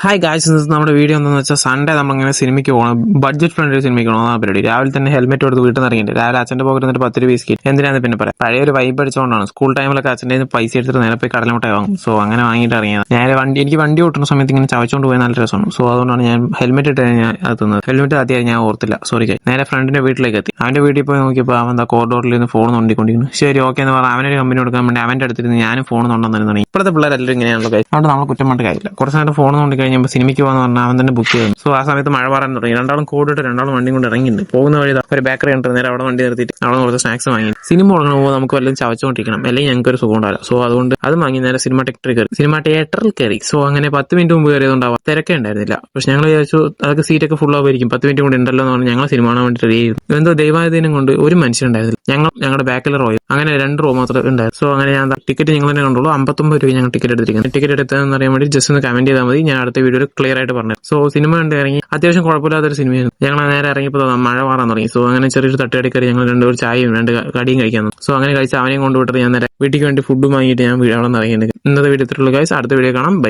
Hi guys, നമ്മുടെ video എന്താണെന്ന് വെച്ചാൽ സൺഡേ നമ്മളിങ്ങനെ സിനിമയ്ക്ക് പോകണം, ബഡ്ജറ്റ് ഫ്രണ്ട്ലി സിനിമയ്ക്ക് പോകണം ആ പരിപാടി. രാവിലെ തന്നെ ഹെൽമെറ്റ് കൊടുത്ത് വീട്ടിൽ നിന്ന് ഇറങ്ങിയിട്ട് രാവിലെ അച്ഛൻ്റെ പോക്കറ്റ് എന്നിട്ട് 10 രൂപ ബിസ്ക്കറ്റ് എന്തിനാന്ന് പിന്നെ പറയാം. പഴയ ഒരു വൈബ് അടിച്ചുകൊണ്ടാണ്. സ്കൂൾ ടൈമിലൊക്കെ അച്ഛൻ്റെ പൈസ എടുത്തിട്ട് നേരെ പോയി കടലമുട്ടായി വാങ്ങും. സോ അങ്ങനെ വാങ്ങിയിട്ട് ഇറങ്ങിയത്. ഞാൻ എനിക്ക് വണ്ടി ഓട്ടുന്ന സമയത്ത് ഇങ്ങനെ ചവച്ചുകൊണ്ട് പോയി നല്ല രസമാണ്. സോ അതുകൊണ്ടാണ് ഞാൻ ഹെൽമെറ്റ് ഇട്ട് ഞാൻ എത്തുന്നത്. ഹെൽമെറ്റ് ആദ്യം ഞാൻ ഓർത്തില്ല, സോറി. നേരെ ഫ്രണ്ടിന്റെ വീട്ടിലേക്ക് എത്തി. അവന്റെ വീട്ടിൽ പോയി നോക്കിയപ്പോൾ അവൻ എന്താ കോറിഡോറിൽ നിന്ന് ഫോൺ നോണ്ടിക്കൊണ്ടിരിക്കുന്നു. ശരി, ഓക്കെ എന്ന് പറഞ്ഞാൽ അവനൊരു കമ്പനി കൊടുക്കാൻ വേണ്ടി അവന്റെ അടുത്തിരുന്ന് ഞാനും ഫോൺ നോണ്ടെന്ന് തുടങ്ങി. ഇപ്പോഴത്തെ പിള്ളേരെല്ലാം ഇങ്ങനെയാണല്ലോ. അതുകൊണ്ട് നമ്മൾ കുറ്റം പറഞ്ഞിട്ട് കാര്യമില്ല. കുറച്ച് നേരം ഫോൺ നോണ്ടി കഴിഞ്ഞപ്പോൾ സിനിമയ്ക്ക് പോകാന്ന് പറഞ്ഞാൽ അവൻ തന്നെ ബുക്ക് ചെയ്തു. സോ ആ സമയത്ത് മഴ പറയാൻ തുടങ്ങി. രണ്ടാളും കൂടിയിട്ട് രണ്ടാളും വണ്ടി കൊണ്ട് ഇറങ്ങിയിട്ടുണ്ട്. പോകുന്ന വഴി ഒരു ബേക്കറി കണ്ടിട്ട് നേരെ അവിടെ വണ്ടി നിർത്തിയിട്ട് അവിടെ കുറച്ച് സ്നാക്സ് വാങ്ങി. സിനിമ തുടങ്ങുമ്പോൾ നമുക്ക് വല്ലതും ചവച്ചുകൊണ്ടിരിക്കണം, അല്ലെങ്കിൽ ഞങ്ങൾക്ക് ഒരു സുഖം ഉണ്ടാവില്ല. സോ അതുകൊണ്ട് അത് വാങ്ങി നേരെ സിനിമ തിയേറ്ററിൽ കയറി. സോ അങ്ങനെ 10 മിനിറ്റ് മുമ്പ് കയറിയതുകൊണ്ടാവാം തിരക്കേ ഉണ്ടായിരുന്നില്ല. പക്ഷെ ഞങ്ങൾ വിചാരിച്ചു അതൊക്കെ സീറ്റൊക്കെ ഫുൾ ആവുമായിരിക്കും, 10 മിനിറ്റ് കൊണ്ട് ഉണ്ടല്ലോ എന്ന് പറഞ്ഞാൽ ഞങ്ങൾ സിനിമ കാണാൻ വേണ്ടി റെഡി ചെയ്തു. എന്തോ ദൈവാധീനം കൊണ്ട് ഒരു മനുഷ്യനുണ്ടായിരുന്നില്ല. ഞങ്ങളുടെ ബാക്കിൽ റോ അങ്ങനെ 2 റോ മാത്രമേ ഉണ്ടായിരുന്നു. സോ അങ്ങനെ ഞാൻ ടിക്കറ്റ് ഞങ്ങൾ തന്നെ കണ്ടുള്ളൂ. 59 രൂപ ഞങ്ങൾ ടിക്കറ്റ് എടുത്തിരിക്കുന്നത്. ടിക്കറ്റ് എടുത്തതെന്ന് അറിയാൻ വേണ്ടി ജസ്റ്റ് ഒന്ന് കമന്റ് ചെയ്താൽ മതി. ഞാൻ അടുത്ത വീഡിയോയിൽ ക്ലിയർ ആയിട്ട് പറഞ്ഞു. സോ സിനിമ കണ്ട് ഇറങ്ങി. അത്യാവശ്യം കുഴപ്പമില്ലാത്തൊരു സിനിമയായിരുന്നു. ഞങ്ങൾ നേരെ ഇറങ്ങിയപ്പോൾ മഴ മാറാൻ തുടങ്ങി. സോ അങ്ങനെ ചെറിയൊരു തട്ടുകടി കയറി ഞങ്ങൾ 2 ചായയും 2 കടിയും കഴിക്കാൻ. സോ അങ്ങനെ കഴിച്ച് അവനെയും കൊണ്ടുവിട്ടിട്ട് ഞാൻ നേരെ വീട്ടിലേക്ക് വേണ്ടി ഫുഡ് വാങ്ങിയിട്ട് ഞാൻ അവിടെ നിന്ന് ഇറങ്ങിയിട്ടുണ്ട്. ഇന്നത്തെ വീഡിയോ ഇത്രയുള്ളൂ ഗൈസ്. അടുത്ത വീഡിയോ കാണാം. ബൈ.